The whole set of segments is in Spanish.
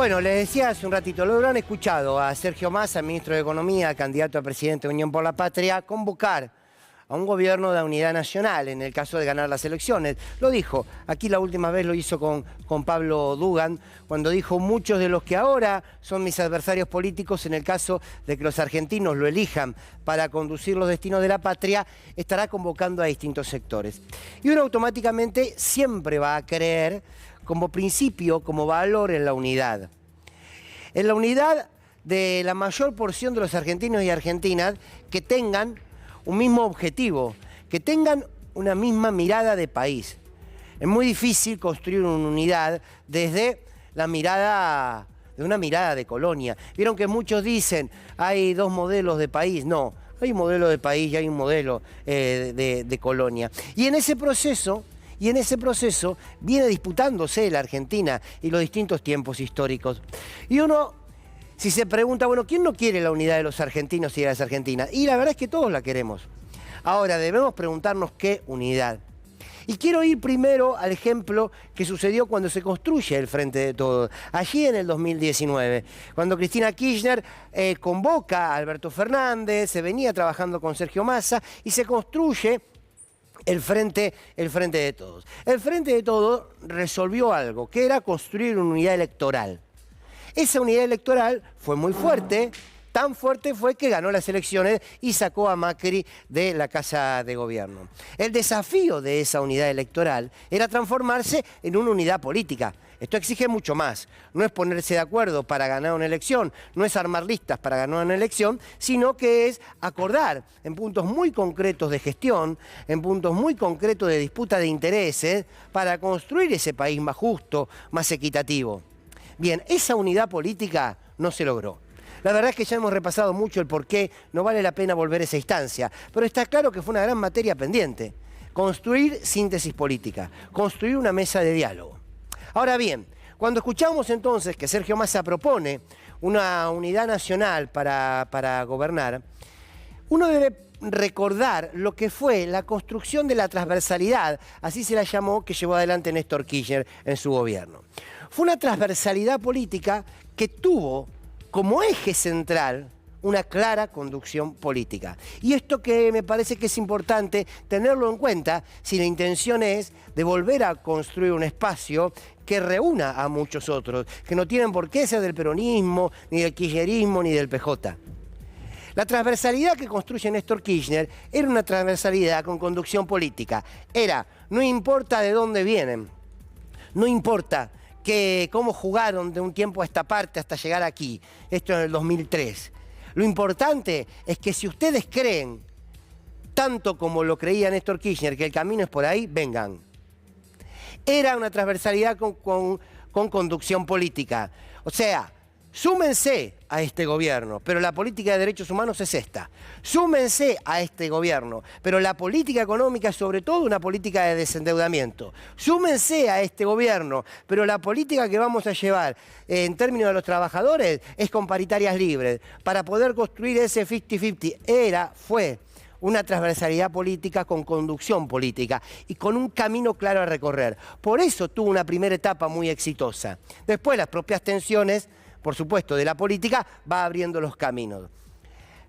Bueno, les decía hace un ratito, lo habrán escuchado a Sergio Massa, ministro de Economía, candidato a presidente de Unión por la Patria, convocar a un gobierno de unidad nacional en el caso de ganar las elecciones. Lo dijo, aquí la última vez lo hizo con Pablo Dugan, cuando dijo: muchos de los que ahora son mis adversarios políticos, en el caso de que los argentinos lo elijan para conducir los destinos de la patria, estará convocando a distintos sectores. Y uno automáticamente siempre va a creer, como principio, como valor, en la unidad. En la unidad de la mayor porción de los argentinos y argentinas que tengan un mismo objetivo, que tengan una misma mirada de país. Es muy difícil construir una unidad desde la mirada, de una mirada de colonia. Vieron que muchos dicen, hay dos modelos de país. No, hay un modelo de país y hay un modelo de colonia. Y en ese proceso viene disputándose la Argentina y los distintos tiempos históricos. Y uno, si se pregunta, bueno, ¿quién no quiere la unidad de los argentinos y de las argentinas? Y la verdad es que todos la queremos. Ahora, debemos preguntarnos qué unidad. Y quiero ir primero al ejemplo que sucedió cuando se construye el Frente de Todos, allí en el 2019, cuando Cristina Kirchner convoca a Alberto Fernández, se venía trabajando con Sergio Massa y se construye el Frente de Todos. El Frente de Todos resolvió algo, que era construir una unidad electoral. Esa unidad electoral fue muy fuerte, tan fuerte fue que ganó las elecciones y sacó a Macri de la Casa de Gobierno. El desafío de esa unidad electoral era transformarse en una unidad política. Esto exige mucho más. No es ponerse de acuerdo para ganar una elección, no es armar listas para ganar una elección, sino que es acordar en puntos muy concretos de gestión, en puntos muy concretos de disputa de intereses, para construir ese país más justo, más equitativo. Bien, esa unidad política no se logró. La verdad es que ya hemos repasado mucho el por qué no vale la pena volver a esa instancia, pero está claro que fue una gran materia pendiente. Construir síntesis política, construir una mesa de diálogo. Ahora bien, cuando escuchamos entonces que Sergio Massa propone una unidad nacional para gobernar, uno debe recordar lo que fue la construcción de la transversalidad, así se la llamó, que llevó adelante Néstor Kirchner en su gobierno. Fue una transversalidad política que tuvo como eje central una clara conducción política. Y esto que me parece que es importante tenerlo en cuenta si la intención es de volver a construir un espacio que reúna a muchos otros, que no tienen por qué ser del peronismo, ni del kirchnerismo, ni del PJ. La transversalidad que construye Néstor Kirchner era una transversalidad con conducción política. Era, no importa de dónde vienen, no importa cómo jugaron de un tiempo a esta parte hasta llegar aquí, esto en el 2003. Lo importante es que si ustedes creen, tanto como lo creía Néstor Kirchner, que el camino es por ahí, vengan. Era una transversalidad con conducción política. O sea, súmense a este gobierno, pero la política de derechos humanos es esta. Súmense a este gobierno, pero la política económica es sobre todo una política de desendeudamiento. Súmense a este gobierno, pero la política que vamos a llevar en términos de los trabajadores es con paritarias libres, para poder construir ese 50-50. Fue una transversalidad política con conducción política y con un camino claro a recorrer. Por eso tuvo una primera etapa muy exitosa. Después las propias tensiones, por supuesto, de la política, va abriendo los caminos.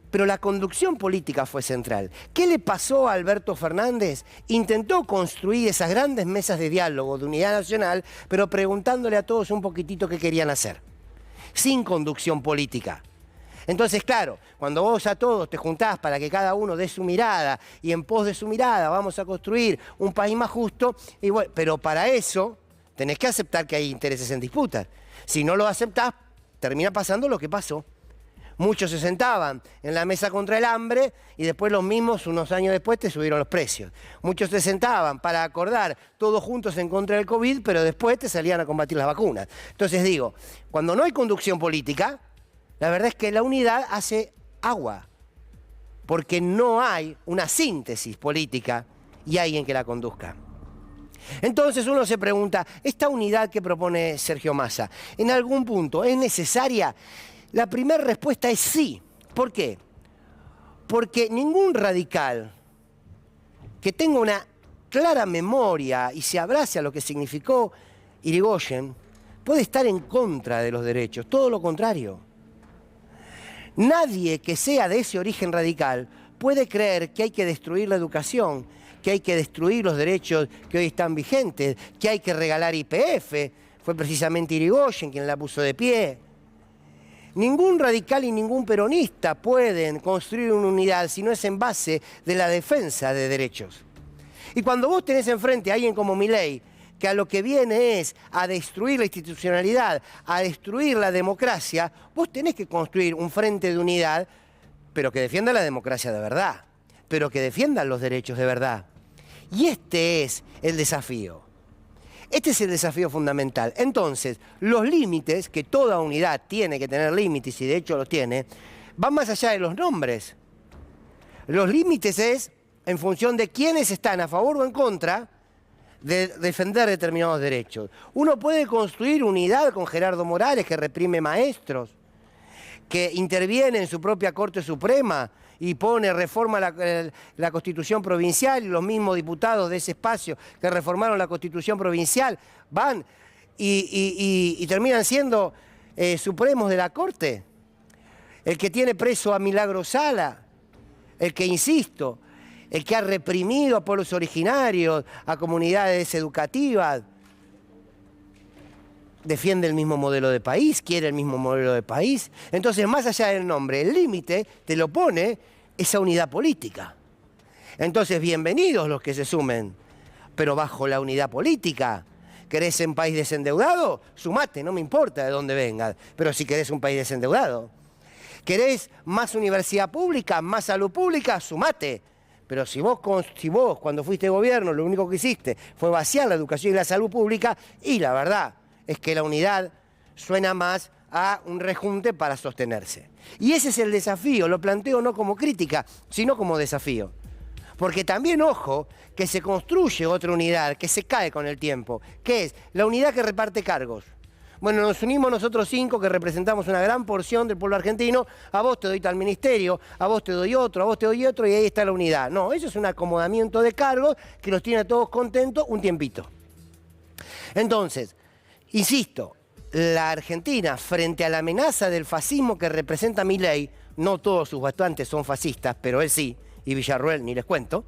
Pero la conducción política fue central. ¿Qué le pasó a Alberto Fernández? Intentó construir esas grandes mesas de diálogo de unidad nacional, pero preguntándole a todos un poquitito qué querían hacer, sin conducción política. Entonces, claro, cuando vos a todos te juntás para que cada uno dé su mirada y en pos de su mirada vamos a construir un país más justo, y bueno, pero para eso tenés que aceptar que hay intereses en disputa. Si no lo aceptás, termina pasando lo que pasó. Muchos se sentaban en la mesa contra el hambre y después los mismos, unos años después, te subieron los precios. Muchos se sentaban para acordar todos juntos en contra del COVID, pero después te salían a combatir las vacunas. Entonces digo, cuando no hay conducción política, la verdad es que la unidad hace agua, porque no hay una síntesis política y alguien que la conduzca. Entonces uno se pregunta, ¿esta unidad que propone Sergio Massa, en algún punto es necesaria? La primera respuesta es sí. ¿Por qué? Porque ningún radical que tenga una clara memoria y se abrace a lo que significó Irigoyen, puede estar en contra de los derechos, todo lo contrario. Nadie que sea de ese origen radical puede creer que hay que destruir la educación, que hay que destruir los derechos que hoy están vigentes, que hay que regalar YPF. Fue precisamente Irigoyen quien la puso de pie. Ningún radical y ningún peronista pueden construir una unidad si no es en base de la defensa de derechos. Y cuando vos tenés enfrente a alguien como Milei, que a lo que viene es a destruir la institucionalidad, a destruir la democracia, vos tenés que construir un frente de unidad, pero que defienda la democracia de verdad, pero que defienda los derechos de verdad. Y este es el desafío. Este es el desafío fundamental. Entonces, los límites, que toda unidad tiene que tener límites, y de hecho los tiene, van más allá de los nombres. Los límites es en función de quiénes están a favor o en contra de defender determinados derechos. Uno puede construir unidad con Gerardo Morales, que reprime maestros, que interviene en su propia Corte Suprema y reforma la Constitución Provincial, y los mismos diputados de ese espacio que reformaron la Constitución Provincial van y terminan siendo supremos de la Corte. El que tiene preso a Milagro Sala, el que, insisto, el que ha reprimido a pueblos originarios, a comunidades educativas, defiende el mismo modelo de país, quiere el mismo modelo de país. Entonces, más allá del nombre, el límite te lo pone esa unidad política. Entonces, bienvenidos los que se sumen, pero bajo la unidad política. ¿Querés un país desendeudado? Sumate, no me importa de dónde vengas, pero si querés un país desendeudado. ¿Querés más universidad pública, más salud pública? Sumate. Pero si vos cuando fuiste gobierno lo único que hiciste fue vaciar la educación y la salud pública, y la verdad es que la unidad suena más a un rejunte para sostenerse. Y ese es el desafío, lo planteo no como crítica, sino como desafío. Porque también, ojo, que se construye otra unidad que se cae con el tiempo, que es la unidad que reparte cargos. Bueno, nos unimos nosotros 5 que representamos una gran porción del pueblo argentino, a vos te doy tal ministerio, a vos te doy otro, a vos te doy otro, y ahí está la unidad. No, eso es un acomodamiento de cargos que los tiene a todos contentos un tiempito. Entonces, insisto, la Argentina, frente a la amenaza del fascismo que representa Milei, no todos sus bastantes son fascistas, pero él sí, y Villarruel ni les cuento,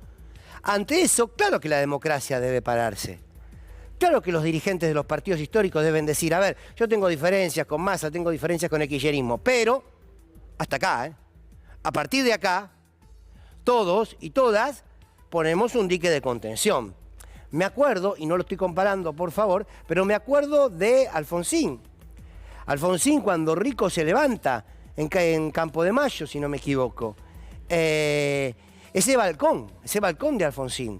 ante eso, claro que la democracia debe pararse. Claro que los dirigentes de los partidos históricos deben decir, a ver, yo tengo diferencias con Massa, tengo diferencias con el kirchnerismo, pero hasta acá, ¿eh? A partir de acá, todos y todas ponemos un dique de contención. Me acuerdo, y no lo estoy comparando, por favor, pero me acuerdo de Alfonsín. Alfonsín, cuando Rico se levanta en Campo de Mayo, si no me equivoco, ese balcón de Alfonsín,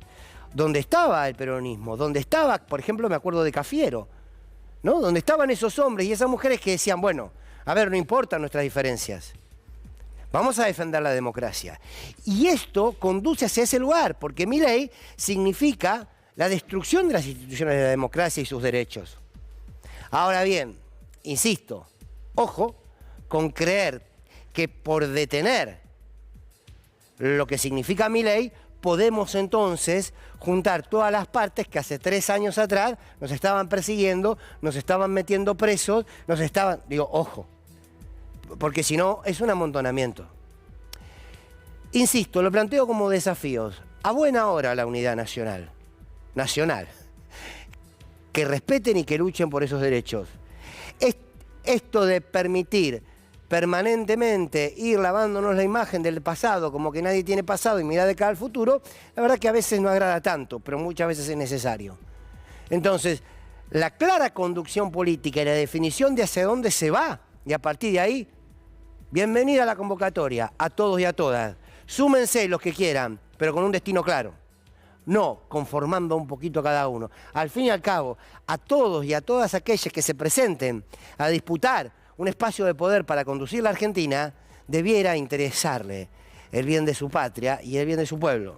donde estaba el peronismo, donde estaba, por ejemplo, me acuerdo de Cafiero, ¿no? Donde estaban esos hombres y esas mujeres que decían, bueno, a ver, no importan nuestras diferencias, vamos a defender la democracia. Y esto conduce hacia ese lugar, porque Milei significa la destrucción de las instituciones de la democracia y sus derechos. Ahora bien, insisto, ojo con creer que por detener lo que significa Milei, podemos entonces juntar todas las partes que hace 3 años atrás nos estaban persiguiendo, nos estaban metiendo presos, digo, ojo, porque si no es un amontonamiento. Insisto, lo planteo como desafíos. A buena hora la unidad nacional, que respeten y que luchen por esos derechos. Esto de permitir permanentemente ir lavándonos la imagen del pasado, como que nadie tiene pasado y mirar de cara al futuro, la verdad que a veces no agrada tanto, pero muchas veces es necesario. Entonces, la clara conducción política y la definición de hacia dónde se va, y a partir de ahí, bienvenida a la convocatoria, a todos y a todas. Súmense los que quieran, pero con un destino claro. No conformando un poquito cada uno. Al fin y al cabo, a todos y a todas aquellas que se presenten a disputar un espacio de poder para conducir la Argentina, debiera interesarle el bien de su patria y el bien de su pueblo.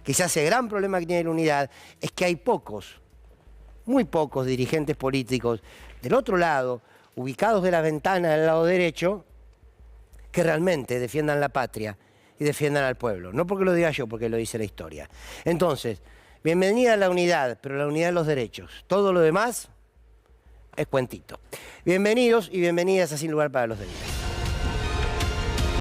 Quizás el gran problema que tiene la unidad es que hay pocos, muy pocos dirigentes políticos del otro lado, ubicados de la ventana del lado derecho, que realmente defiendan la patria y defiendan al pueblo. No porque lo diga yo, porque lo dice la historia. Entonces, bienvenida a la unidad, pero la unidad de los derechos. Todo lo demás, es cuentito. Bienvenidos y bienvenidas a Sin Lugar para los Débiles.